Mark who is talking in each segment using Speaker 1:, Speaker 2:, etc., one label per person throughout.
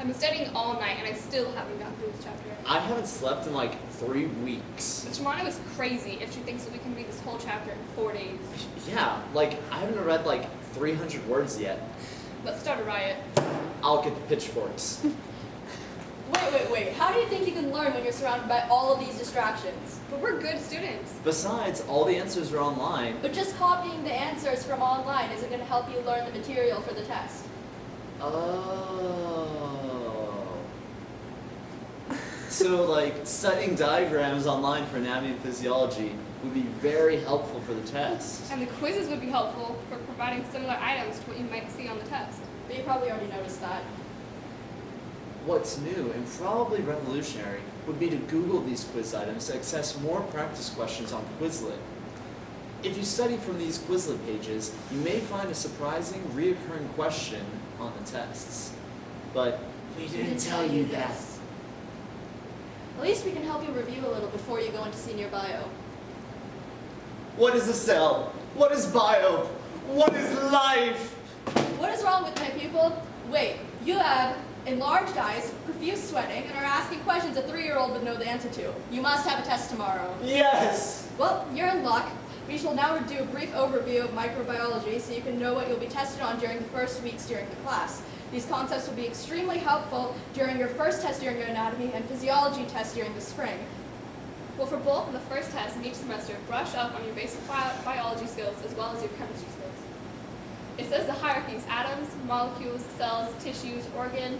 Speaker 1: I've been studying all night and I still haven't gotten through this chapter.
Speaker 2: I haven't slept in like 3 weeks.
Speaker 1: Miss Romano is crazy if she thinks that we can read this whole chapter in 4 days.
Speaker 2: Yeah, like I haven't read like 300 words yet.
Speaker 1: Let's start a riot.
Speaker 2: I'll get the pitchforks.
Speaker 3: Wait. How do you think you can learn when you're surrounded by all of these distractions?
Speaker 1: But we're good students.
Speaker 2: Besides, all the answers are online.
Speaker 3: But just copying the answers from online isn't going to help you learn the material for the test.
Speaker 2: Oh. So like studying diagrams online for anatomy and physiology would be very helpful for the test.
Speaker 1: And the quizzes would be helpful for providing similar items to what you might see on the test.
Speaker 3: But you probably already noticed that.
Speaker 2: What's new and probably revolutionary would be to Google these quiz items to access more practice questions on Quizlet. If you study from these Quizlet pages, you may find a surprising, reoccurring question on the tests. But we didn't tell you that.
Speaker 3: At least we can help you review a little before you go into senior bio.
Speaker 2: What is a cell? What is bio? What is life?
Speaker 3: What is wrong with my pupil? Wait, you have enlarged eyes, profuse sweating, and are asking questions a 3-year-old would know the answer to. You must have a test tomorrow.
Speaker 2: Yes!
Speaker 3: Well, you're in luck. We shall now do a brief overview of microbiology so you can know what you'll be tested on during the first weeks during the class. These concepts will be extremely helpful during your first test during your anatomy and physiology test during the spring.
Speaker 1: Well, for both of the first test and each semester, brush up on your basic biology skills as well as your chemistry skills. It says the hierarchies: atoms, molecules, cells, tissues, organ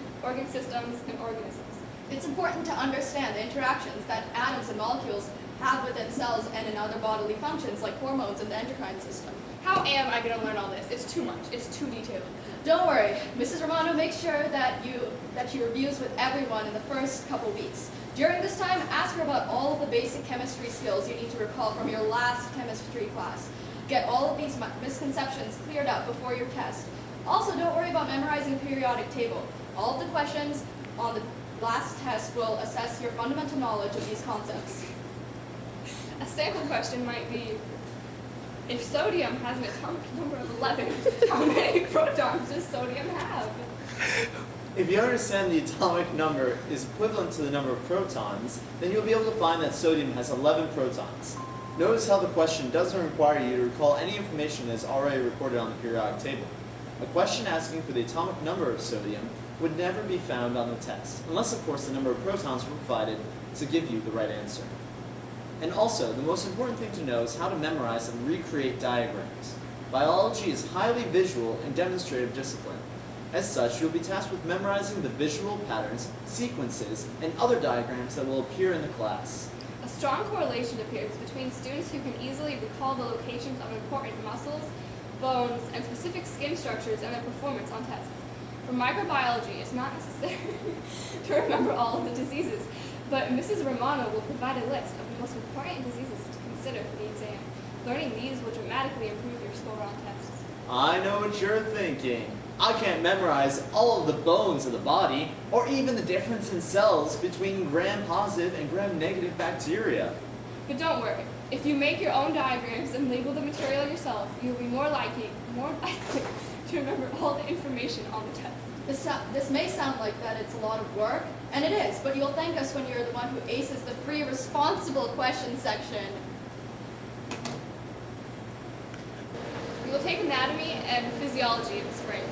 Speaker 1: systems, and organisms.
Speaker 3: It's important to understand the interactions that atoms and molecules have within cells and in other bodily functions like hormones and the endocrine system.
Speaker 1: How am I going to learn all this? It's too much. It's too detailed.
Speaker 3: Don't worry, Mrs. Romano makes sure that she reviews with everyone in the first couple weeks. During this time, ask her about all of the basic chemistry skills you need to recall from your last chemistry class. Get all of these misconceptions cleared up before your test. Also, don't worry about memorizing the periodic table. All of the questions on the last test will assess your fundamental knowledge of these concepts.
Speaker 1: A sample question might be, if sodium has an atomic number of 11, how many protons does sodium have?
Speaker 2: If you understand the atomic number is equivalent to the number of protons, then you'll be able to find that sodium has 11 protons. Notice how the question doesn't require you to recall any information that is already recorded on the periodic table. A question asking for the atomic number of sodium would never be found on the test, unless of course the number of protons were provided to give you the right answer. And also, the most important thing to know is how to memorize and recreate diagrams. Biology is highly visual and demonstrative discipline. As such, you'll be tasked with memorizing the visual patterns, sequences, and other diagrams that will appear in the class.
Speaker 1: A strong correlation appears between students who can easily recall the locations of important muscles, bones, and specific skin structures and their performance on tests. For microbiology, it's not necessary to remember all of the diseases, but Mrs. Romano will provide a list of the most important diseases to consider for the exam. Learning these will dramatically improve your score on tests.
Speaker 2: I know what you're thinking. I can't memorize all of the bones of the body, or even the difference in cells between gram-positive and gram-negative bacteria.
Speaker 1: But don't worry, if you make your own diagrams and label the material yourself, you'll be more likely to remember all the information on the test.
Speaker 3: This may sound like that it's a lot of work, and it is, but you'll thank us when you're the one who aces the free responsible question section.
Speaker 1: You will take anatomy and physiology in the spring.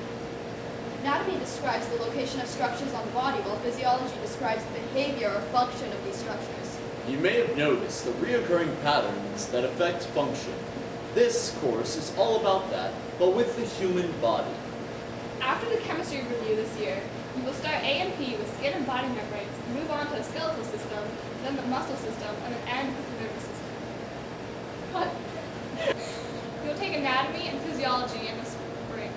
Speaker 3: Anatomy describes the location of structures on the body, while physiology describes the behavior or function of these structures.
Speaker 2: You may have noticed the reoccurring patterns that affect function. This course is all about that, but with the human body.
Speaker 1: After the chemistry review this year, you will start A&P with skin and body membranes, move on to the skeletal system, then the muscle system, and then end with the nervous system.
Speaker 3: What?
Speaker 1: You will take anatomy and physiology in the spring.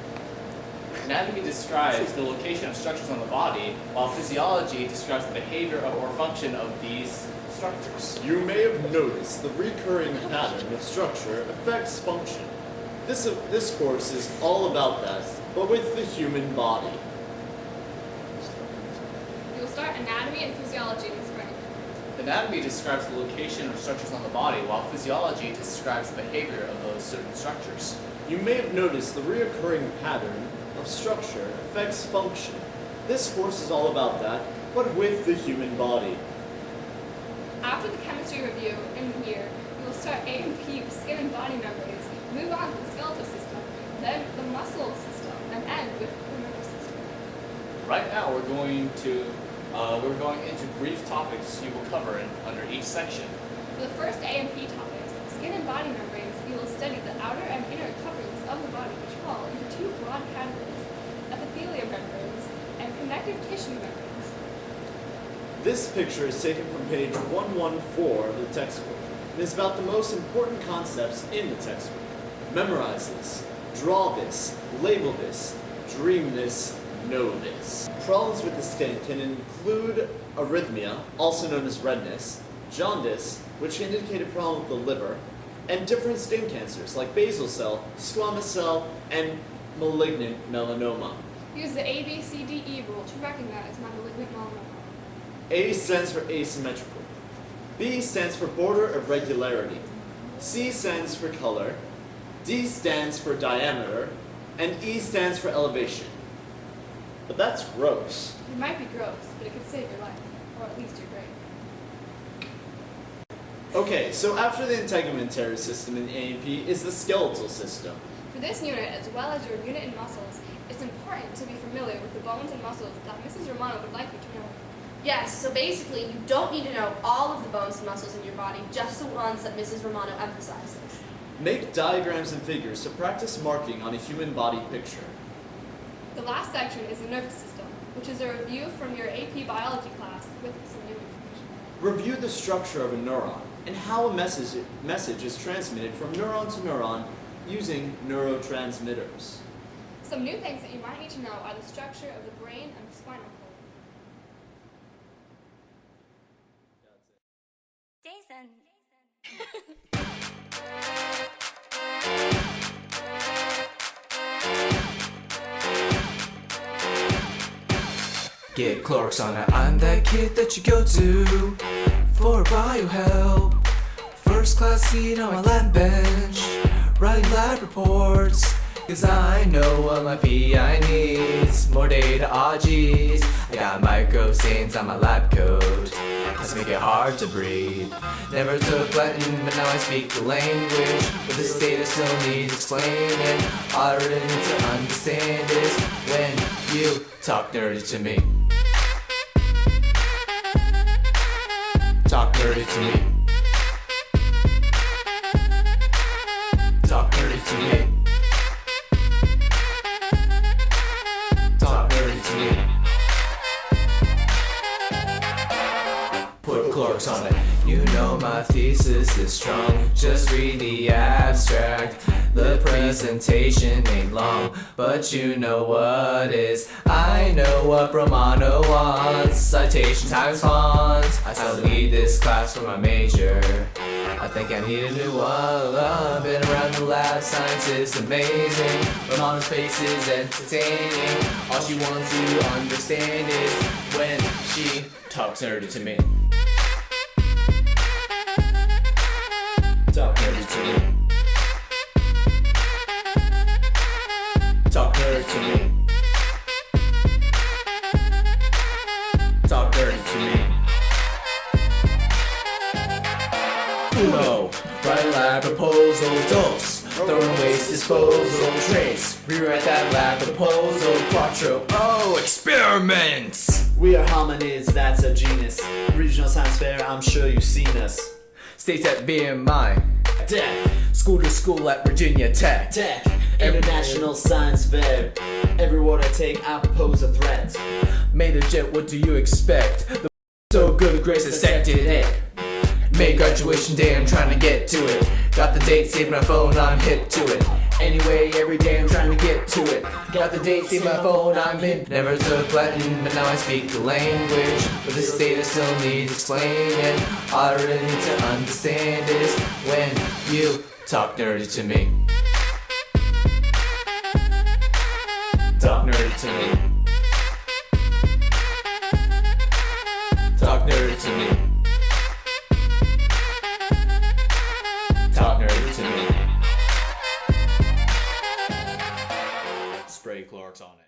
Speaker 4: Anatomy describes the location of structures on the body, while physiology describes the behavior or function of these structures.
Speaker 2: You may have noticed the recurring pattern of structure affects function. This course is all about that, but with the human body.
Speaker 1: You will start anatomy and physiology in the spring.
Speaker 4: Anatomy describes the location of structures on the body, while physiology describes the behavior of those certain structures.
Speaker 2: You may have noticed the reoccurring pattern of structure affects function. This course is all about that, but with the human body.
Speaker 1: After the chemistry review in the year, we will start A and P with skin and body membranes, move on to the skeletal system, then the muscle system, and end with the nervous system.
Speaker 4: Right now we're going into brief topics you will cover under each section.
Speaker 1: For the first A and P topics, skin and body membranes, we will study the outer and inner coverings of the body, which fall into two broad categories: epithelial membranes and connective tissue membranes.
Speaker 2: This picture is taken from page 114 of the textbook. It is about the most important concepts in the textbook. Memorize this, draw this, label this, dream this, know this. Problems with the skin can include arrhythmia, also known as redness, jaundice, which can indicate a problem with the liver, and different skin cancers like basal cell, squamous cell, and malignant melanoma.
Speaker 1: Use the ABCDE rule to recognize my malignant melanoma.
Speaker 2: A stands for asymmetrical. B stands for border irregularity. C stands for color. D stands for diameter. And E stands for elevation. But that's gross.
Speaker 1: It might be gross, but it could save your life, or at least your brain.
Speaker 2: Okay, so after the integumentary system in A&P is the skeletal system.
Speaker 1: For this unit, as well as your unit in muscles, it's important to be familiar with the bones and muscles that Mrs. Romano would like you to know.
Speaker 5: Yes, so basically you don't need to know all of the bones and muscles in your body, just the ones that Mrs. Romano emphasizes.
Speaker 2: Make diagrams and figures to practice marking on a human body picture.
Speaker 1: The last section is the nervous system, which is a review from your AP biology class with some new information.
Speaker 2: Review the structure of a neuron and how a message is transmitted from neuron to neuron using neurotransmitters.
Speaker 1: Some new things that you might need to know are the structure of the brain and the spinal cord.
Speaker 6: Jason.
Speaker 7: Get Clorox on it. I'm that kid that you go to for biohelp. First class seat on my lab bench, writing lab reports. Cause I know what my PI needs. More data, ah geez. I got micro stains on my lab coat. Let's make it hard to breathe. Never took Latin, but now I speak the language. But this data still needs explaining. All I really need to understand is when you talk nerdy to me. Talk nerdy to me. Talk nerdy to me. Talk nerdy to me. Put Clorox on it. You know my thesis is strong. Just read the abstract. The presentation ain't long, but you know what is. I know what Romano wants. Citation times font. I still need this class for my major. I think I need a new one. Been around the lab, science is amazing. Romano's face is entertaining. All she wants to understand is when she talks nerdy to me. Talk nerdy to me. Talk nerdy to me. Talk nerdy to me. Uno, write lab proposal, dos, throwing waste disposal, trace, rewrite that lab proposal, quattro, oh, experiments!
Speaker 2: We are hominids, that's a genus. Regional Science Fair, I'm sure you've seen us.
Speaker 7: States at BMI,
Speaker 2: Tech,
Speaker 7: school to school at Virginia Tech.
Speaker 2: Tech, International Science Fair. Every word I take, I propose a threat.
Speaker 7: Made a jet, what do you expect? The so good, Grace accepted it. May graduation day, I'm trying to get to it. Got the date saved my phone, I'm hip to it. Anyway, every day I'm trying to get to it. Got the date saved my phone, I'm in. Never took Latin, but now I speak the language. But this data still needs explaining. All I really need to understand is when you talk nerdy to me.